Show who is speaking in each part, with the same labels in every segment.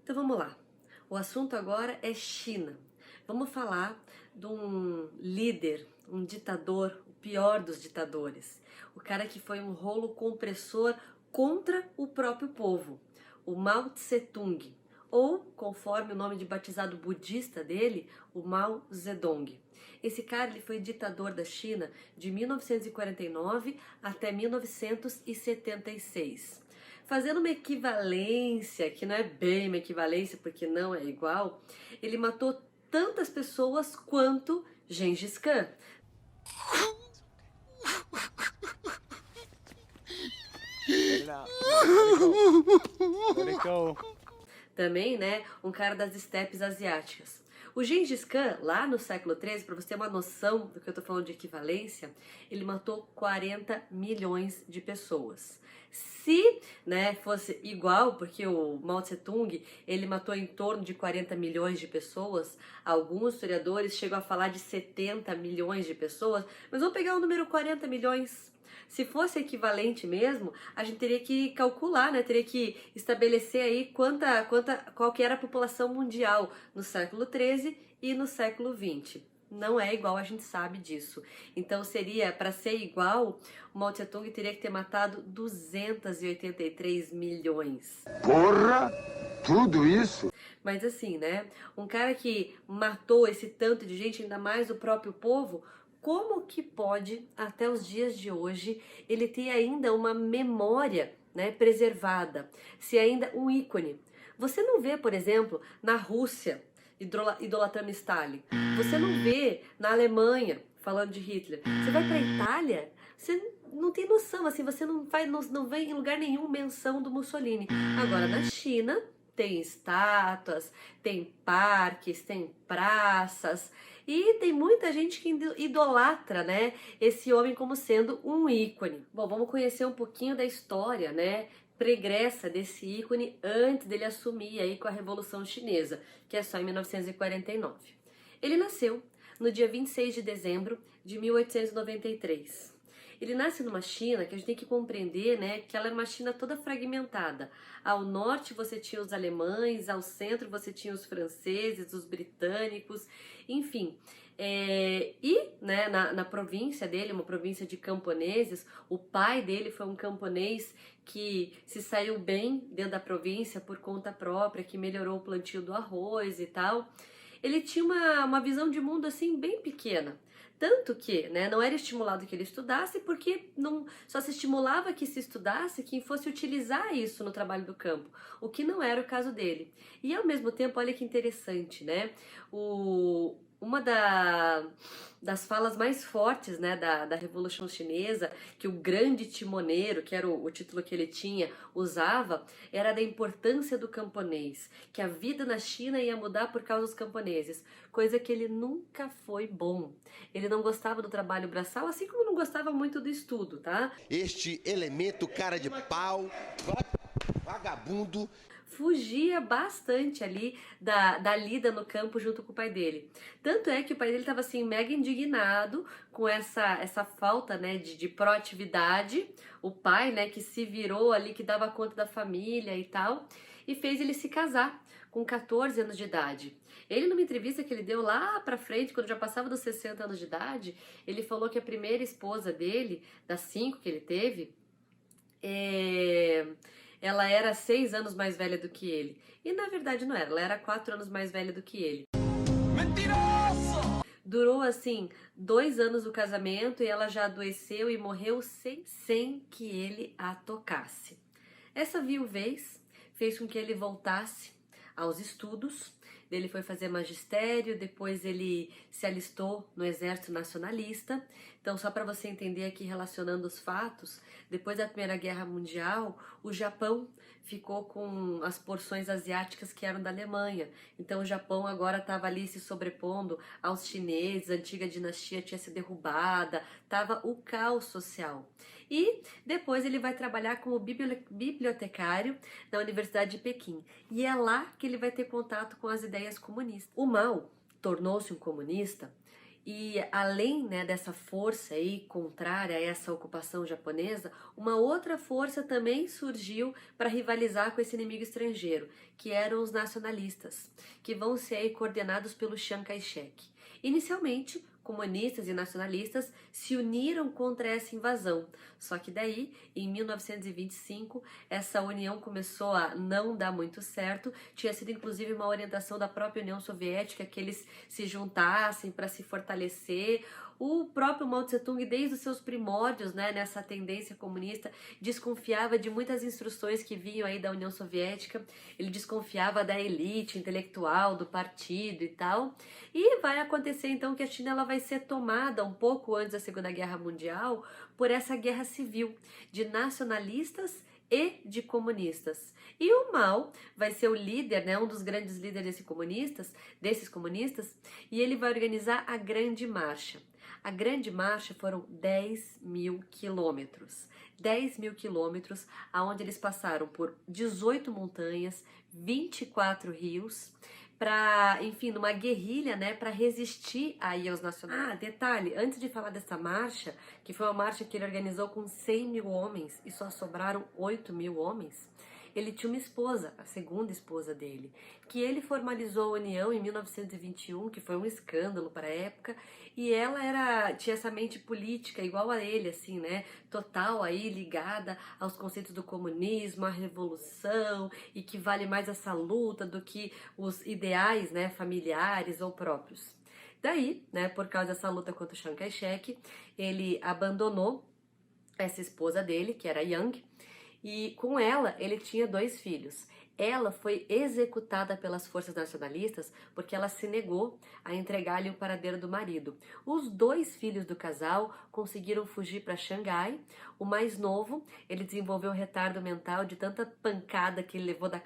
Speaker 1: Então vamos lá. O assunto agora é China. Vamos falar de um líder, um ditador, o pior dos ditadores. O cara que foi um rolo compressor contra o próprio povo, o Mao Tse-tung, ou, conforme o nome de batizado budista dele, o Mao Zedong. Esse cara ele foi ditador da China de 1949 até 1976. Fazendo uma equivalência, que não é bem uma equivalência porque não é igual, ele matou tantas pessoas quanto Gengis Khan. Também, né, um cara das estepes asiáticas. O Gengis Khan, lá no século XIII, para você ter uma noção do que eu estou falando de equivalência, ele matou 40 milhões de pessoas. Se, né, fosse igual, porque o Mao Tse-tung, ele matou em torno de 40 milhões de pessoas, alguns historiadores chegam a falar de 70 milhões de pessoas, mas vamos pegar o número 40 milhões. Se fosse equivalente mesmo, a gente teria que calcular, né? Teria que estabelecer aí qual que era a população mundial no século XIII e no século XX. Não é igual, a gente sabe disso. Então seria, para ser igual, o Mao Tse-tung teria que ter matado 283 milhões.
Speaker 2: Porra! Tudo isso?
Speaker 1: Mas assim, né? Um cara que matou esse tanto de gente, ainda mais o próprio povo, como que pode, até os dias de hoje, ele ter ainda uma memória, né, preservada, se ainda um ícone? Você não vê, por exemplo, na Rússia idolatrando Stalin. Você não vê na Alemanha falando de Hitler. Você vai para a Itália, você não tem noção, assim, você não vê em lugar nenhum menção do Mussolini. Agora, na China, tem estátuas, tem parques, tem praças e tem muita gente que idolatra, né, esse homem como sendo um ícone. Bom, vamos conhecer um pouquinho da história, né, pregressa desse ícone antes dele assumir aí com a Revolução Chinesa, que é só em 1949. Ele nasceu no dia 26 de dezembro de 1893. Ele nasce numa China que a gente tem que compreender, né, que ela era uma China toda fragmentada. Ao norte você tinha os alemães, ao centro você tinha os franceses, os britânicos, enfim. Né, na província dele, uma província de camponeses, o pai dele foi um camponês que se saiu bem dentro da província por conta própria, que melhorou o plantio do arroz e tal. Ele tinha uma visão de mundo assim bem pequena. Tanto que, né, não era estimulado que ele estudasse, porque não só se estimulava que se estudasse quem fosse utilizar isso no trabalho do campo, o que não era o caso dele. E ao mesmo tempo, olha que interessante, né? Uma das falas mais fortes, né, da Revolução Chinesa, que o grande timoneiro, que era o título que ele tinha, usava, era da importância do camponês, que a vida na China ia mudar por causa dos camponeses, coisa que ele nunca foi bom. Ele não gostava do trabalho braçal, assim como não gostava muito do estudo, tá?
Speaker 2: Este elemento cara de pau, vagabundo.
Speaker 1: Fugia bastante ali da lida no campo junto com o pai dele. Tanto é que o pai dele estava assim mega indignado com essa falta, né, de proatividade. O pai, né, que se virou ali, que dava conta da família e tal, e fez ele se casar com 14 anos de idade. Ele, numa entrevista que ele deu lá pra frente, quando já passava dos 60 anos de idade, ele falou que a primeira esposa dele, das 5 que ele teve, ela era 6 anos mais velha do que ele. E na verdade não era, ela era 4 anos mais velha do que ele.
Speaker 2: Mentiroso!
Speaker 1: Durou assim 2 anos o casamento e ela já adoeceu e morreu sem que ele a tocasse. Essa viuvez fez com que ele voltasse aos estudos. Ele foi fazer magistério, depois ele se alistou no Exército Nacionalista. Então, só para você entender aqui, relacionando os fatos, depois da Primeira Guerra Mundial, o Japão ficou com as porções asiáticas que eram da Alemanha. Então, o Japão agora estava ali se sobrepondo aos chineses, a antiga dinastia tinha sido derrubada, estava o caos social. E depois ele vai trabalhar como bibliotecário na Universidade de Pequim. E é lá que ele vai ter contato com as ideias comunistas. O Mao tornou-se um comunista E além, né, dessa força aí contrária a essa ocupação japonesa, uma outra força também surgiu para rivalizar com esse inimigo estrangeiro, que eram os nacionalistas, que vão ser aí coordenados pelo Chiang Kai-shek. Inicialmente, comunistas e nacionalistas se uniram contra essa invasão. Só que daí, em 1925, essa união começou a não dar muito certo. Tinha sido inclusive uma orientação da própria União Soviética que eles se juntassem para se fortalecer. O próprio Mao Tse-tung, desde os seus primórdios, né, nessa tendência comunista, desconfiava de muitas instruções que vinham aí da União Soviética. Ele desconfiava da elite intelectual, do partido e tal. E vai acontecer então que a China ela vai ser tomada um pouco antes da Segunda Guerra Mundial por essa guerra civil de nacionalistas e de comunistas. E o Mao vai ser o líder, né, um dos grandes líderes desses comunistas, e ele vai organizar a Grande Marcha. A Grande Marcha foram 10.000 quilômetros. 10.000 quilômetros, onde eles passaram por 18 montanhas, 24 rios, para, enfim, numa guerrilha, né, para resistir aí aos nacionais. Ah, detalhe, antes de falar dessa marcha, que foi uma marcha que ele organizou com 100.000 homens e só sobraram 8.000 homens, ele tinha uma esposa, a segunda esposa dele, que ele formalizou a união em 1921, que foi um escândalo para a época, e ela tinha essa mente política igual a ele, assim, né, total aí ligada aos conceitos do comunismo, à revolução, e que vale mais essa luta do que os ideais, né, familiares ou próprios. Daí, né, por causa dessa luta contra o Chiang Kai-shek, ele abandonou essa esposa dele, que era Yang, e com ela ele tinha 2 filhos. Ela foi executada pelas forças nacionalistas porque ela se negou a entregar-lhe o paradeiro do marido. Os 2 filhos do casal conseguiram fugir para Xangai. O mais novo, ele desenvolveu um retardo mental de tanta pancada que ele levou na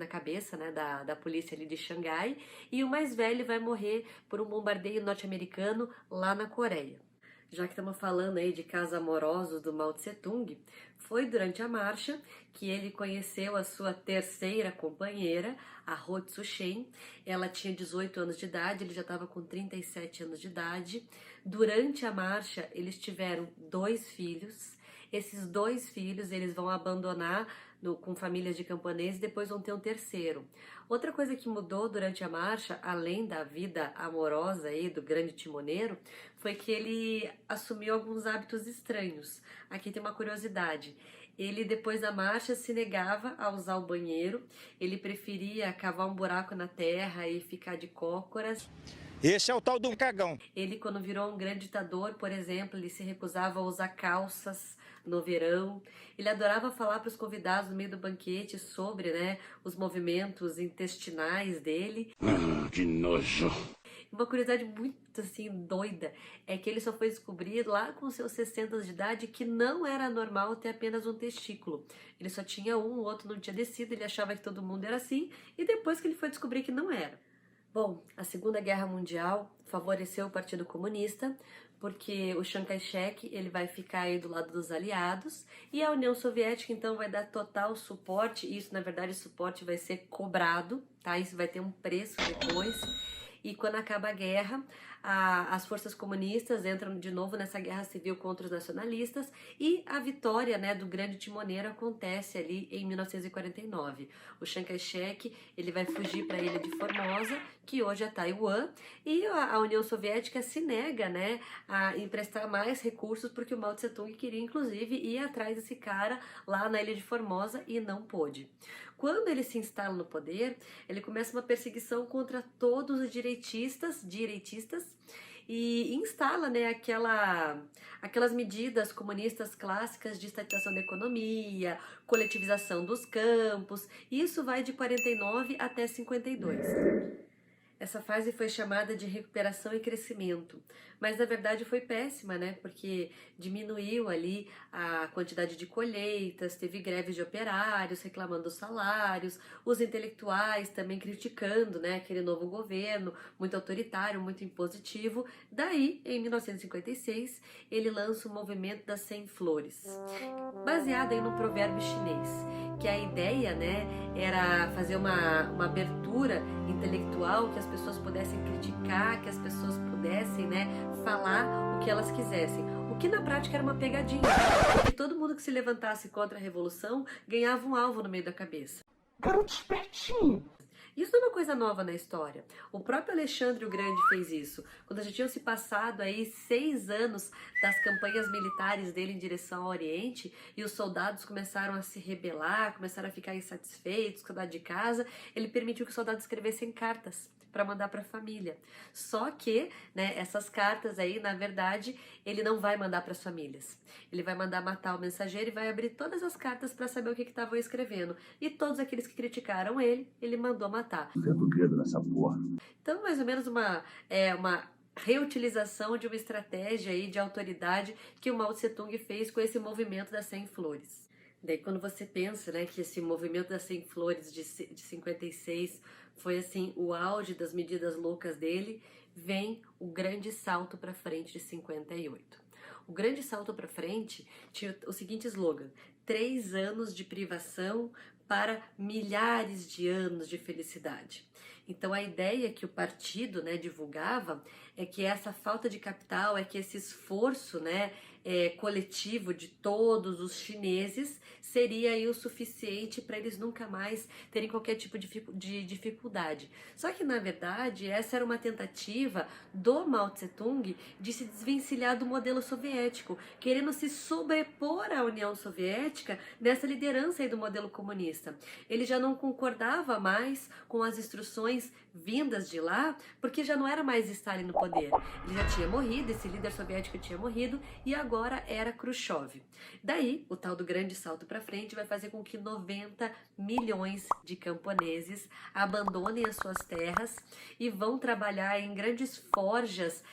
Speaker 1: cabeça, né, da polícia ali de Xangai. E o mais velho vai morrer por um bombardeio norte-americano lá na Coreia. Já que estamos falando aí de casos amorosos do Mao Tse-tung, foi durante a marcha que ele conheceu a sua terceira companheira, a Ho Tzu-shen. Ela tinha 18 anos de idade, ele já estava com 37 anos de idade. Durante a marcha, eles tiveram 2 filhos. Esses 2 filhos eles vão abandonar com famílias de camponeses e depois vão ter um terceiro. Outra coisa que mudou durante a marcha, além da vida amorosa aí do grande timoneiro, foi que ele assumiu alguns hábitos estranhos. Aqui tem uma curiosidade. Ele, depois da marcha, se negava a usar o banheiro, ele preferia cavar um buraco na terra e ficar de cócoras.
Speaker 3: Esse é o tal do cagão.
Speaker 1: Ele, quando virou um grande ditador, por exemplo, ele se recusava a usar calças no verão. Ele adorava falar para os convidados no meio do banquete sobre, né, os movimentos intestinais dele.
Speaker 2: Que nojo.
Speaker 1: Uma curiosidade muito assim doida é que ele só foi descobrir lá com seus 60 anos de idade que não era normal ter apenas um testículo. Ele só tinha um, o outro não tinha descido, ele achava que todo mundo era assim, e depois que ele foi descobrir que não era. Bom, a Segunda Guerra Mundial favoreceu o Partido Comunista, porque o Chiang Kai-shek ele vai ficar aí do lado dos aliados e a União Soviética então vai dar total suporte. Isso, na verdade, o suporte vai ser cobrado, tá? Isso vai ter um preço depois. E quando acaba a guerra, as forças comunistas entram de novo nessa guerra civil contra os nacionalistas e a vitória, né, do grande timoneiro acontece ali em 1949. O Chiang Kai-shek ele vai fugir para a ilha de Formosa, que hoje é Taiwan, e a União Soviética se nega, né, a emprestar mais recursos porque o Mao Tse-tung queria inclusive ir atrás desse cara lá na ilha de Formosa e não pôde. Quando ele se instala no poder, ele começa uma perseguição contra todos os direitistas e instala, né, aquelas medidas comunistas clássicas de estatização da economia, coletivização dos campos. Isso vai de 49 até 52. Essa fase foi chamada de recuperação e crescimento, mas na verdade foi péssima, né? Porque diminuiu ali a quantidade de colheitas, teve greves de operários reclamando dos salários, os intelectuais também criticando, né, aquele novo governo, muito autoritário, muito impositivo. Daí, em 1956, ele lança o movimento das 100 flores, baseado aí num provérbio chinês, que a ideia, né, era fazer uma abertura abertura intelectual, que as pessoas pudessem criticar, que as pessoas pudessem, né, falar o que elas quisessem. O que na prática era uma pegadinha, porque todo mundo que se levantasse contra a Revolução ganhava um alvo no meio da cabeça.
Speaker 2: Garoto espertinho.
Speaker 1: Isso não é uma coisa nova na história. O próprio Alexandre o Grande fez isso. Quando já tinham se passado aí 6 anos das campanhas militares dele em direção ao Oriente e os soldados começaram a se rebelar, começaram a ficar insatisfeitos, saudade de casa, ele permitiu que os soldados escrevessem cartas para mandar para a família. Só que, né, essas cartas aí, na verdade, ele não vai mandar para as famílias. Ele vai mandar matar o mensageiro e vai abrir todas as cartas para saber o que estavam escrevendo. E todos aqueles que criticaram ele mandou matar.
Speaker 2: Vendo o dedo nessa porra.
Speaker 1: Então, mais ou menos uma reutilização de uma estratégia aí de autoridade que o Mao Tse-tung fez com esse movimento das 100 flores. Daí quando você pensa, né, que esse movimento das 100 flores de 56 foi assim o auge das medidas loucas dele, vem o grande salto para frente de 58. O grande salto para frente tinha o seguinte slogan: 3 anos de privação para milhares de anos de felicidade. Então a ideia que o partido, né, divulgava é que essa falta de capital, é que esse esforço, né, coletivo de todos os chineses seria aí o suficiente para eles nunca mais terem qualquer tipo de dificuldade. Só que na verdade essa era uma tentativa do Mao Tse-tung de se desvencilhar do modelo soviético, querendo se sobrepor à União Soviética nessa liderança aí do modelo comunista. Ele já não concordava mais com as instruções vindas de lá, porque já não era mais Stalin no poder. Ele já tinha morrido, esse líder soviético tinha morrido, e agora era Khrushchev. Daí, o tal do grande salto para frente vai fazer com que 90 milhões de camponeses abandonem as suas terras e vão trabalhar em grandes forjas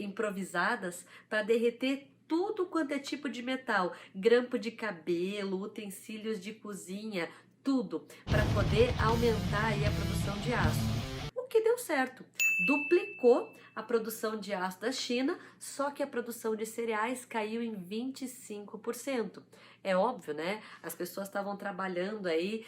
Speaker 1: improvisadas para derreter tudo quanto é tipo de metal, grampo de cabelo, utensílios de cozinha, tudo, para poder aumentar aí a produção de aço. O que deu certo, duplicou a produção de aço da China, só que a produção de cereais caiu em 25%. É óbvio, né? As pessoas estavam trabalhando aí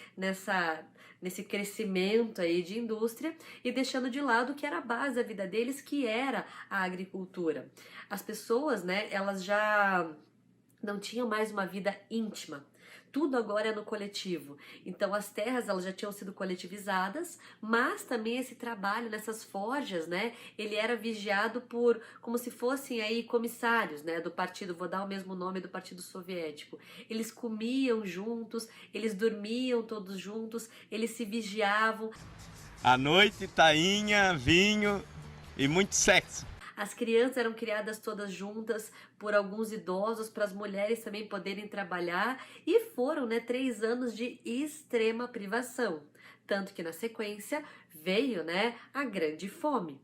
Speaker 1: nesse crescimento aí de indústria e deixando de lado o que era a base da vida deles, que era a agricultura. As pessoas, né, elas já não tinham mais uma vida íntima. Tudo agora é no coletivo. Então as terras elas já tinham sido coletivizadas, mas também esse trabalho nessas forjas, né, ele era vigiado por como se fossem aí comissários, né, do partido, vou dar o mesmo nome do Partido Soviético. Eles comiam juntos, eles dormiam todos juntos, eles se vigiavam.
Speaker 3: À noite, tainha, vinho e muito sexo.
Speaker 1: As crianças eram criadas todas juntas por alguns idosos para as mulheres também poderem trabalhar e foram, né, 3 anos de extrema privação. Tanto que na sequência veio, né, a Grande Fome.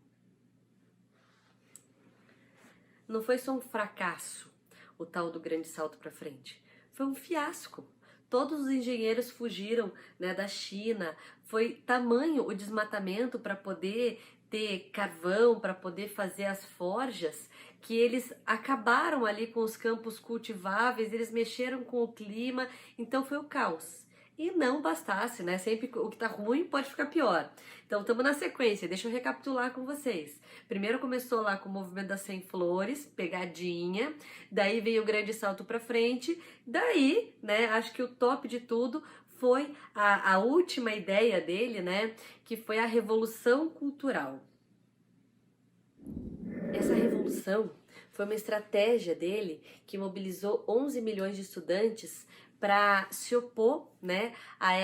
Speaker 1: Não foi só um fracasso o tal do grande salto para frente, foi um fiasco. Todos os engenheiros fugiram, né, da China, foi tamanho o desmatamento para poder ter carvão, para poder fazer as forjas, que eles acabaram ali com os campos cultiváveis, eles mexeram com o clima, então foi o caos. E não bastasse, né? Sempre o que tá ruim pode ficar pior. Então estamos na sequência, deixa eu recapitular com vocês. Primeiro começou lá com o movimento das 100 flores, pegadinha, daí veio o grande salto para frente, daí, né, acho que o top de tudo foi a última ideia dele, né, que foi a Revolução Cultural. Essa revolução foi uma estratégia dele que mobilizou 11 milhões de estudantes para se opor, né,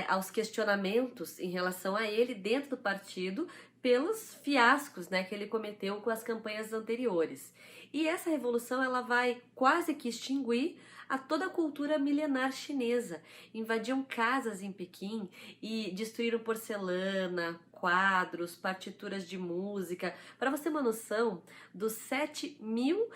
Speaker 1: aos questionamentos em relação a ele dentro do partido pelos fiascos, né, que ele cometeu com as campanhas anteriores. E essa revolução ela vai quase que extinguir a toda a cultura milenar chinesa. Invadiam casas em Pequim e destruíram porcelana, quadros, partituras de música. Para você ter uma noção, dos 7.000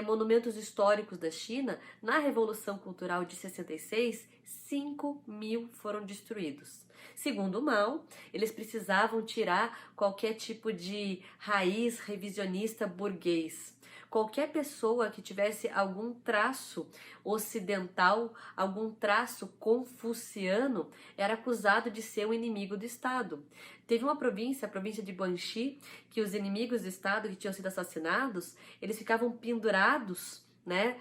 Speaker 1: monumentos históricos da China, na Revolução Cultural de 66, 5.000 foram destruídos. Segundo Mao, eles precisavam tirar qualquer tipo de raiz revisionista burguês. Qualquer pessoa que tivesse algum traço ocidental, algum traço confuciano, era acusado de ser um inimigo do Estado. Teve um uma província, a província de Guangxi, que os inimigos do Estado que tinham sido assassinados, eles ficavam pendurados, né?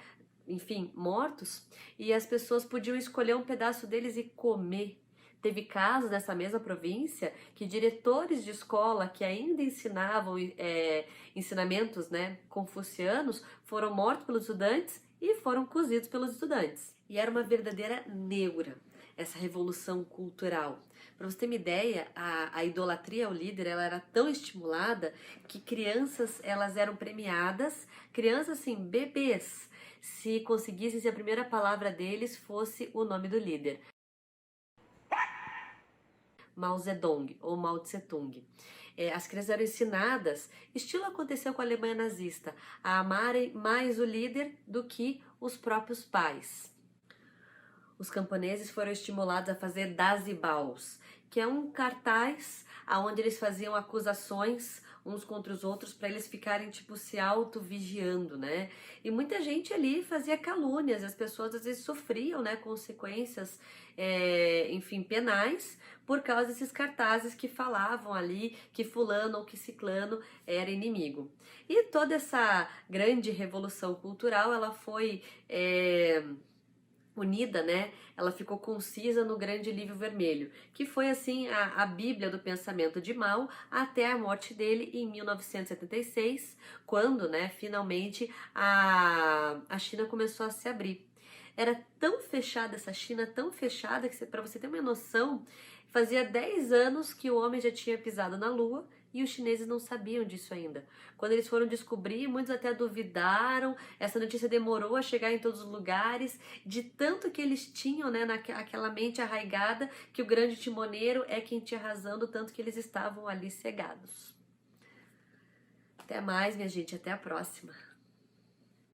Speaker 1: Enfim, mortos, e as pessoas podiam escolher um pedaço deles e comer. Teve casos nessa mesma província que diretores de escola que ainda ensinavam ensinamentos, né, confucianos foram mortos pelos estudantes e foram cozidos pelos estudantes. E era uma verdadeira neura essa revolução cultural. Para você ter uma ideia, a idolatria ao líder ela era tão estimulada que crianças elas eram premiadas, crianças assim, bebês, se conseguissem se a primeira palavra deles fosse o nome do líder. Mao Zedong ou Mao Tse Tung. As crianças eram ensinadas, estilo aconteceu com a Alemanha nazista, a amarem mais o líder do que os próprios pais. Os camponeses foram estimulados a fazer dazibaos, que é um cartaz onde eles faziam acusações uns contra os outros para eles ficarem tipo se auto-vigiando, né? E muita gente ali fazia calúnias, as pessoas às vezes sofriam, né, consequências, enfim, penais por causa desses cartazes que falavam ali que fulano ou que ciclano era inimigo. E toda essa grande revolução cultural, ela foi unida, né? Ela ficou concisa no Grande Livro Vermelho, que foi assim a Bíblia do pensamento de Mao até a morte dele em 1976, quando, né, finalmente a China começou a se abrir. Era tão fechada essa China, tão fechada, que para você ter uma noção, fazia 10 anos que o homem já tinha pisado na Lua e os chineses não sabiam disso ainda. Quando eles foram descobrir, muitos até duvidaram, essa notícia demorou a chegar em todos os lugares, de tanto que eles tinham, né, naquela mente arraigada, que o grande timoneiro é quem tinha razão, do tanto que eles estavam ali cegados. Até mais, minha gente, até a próxima.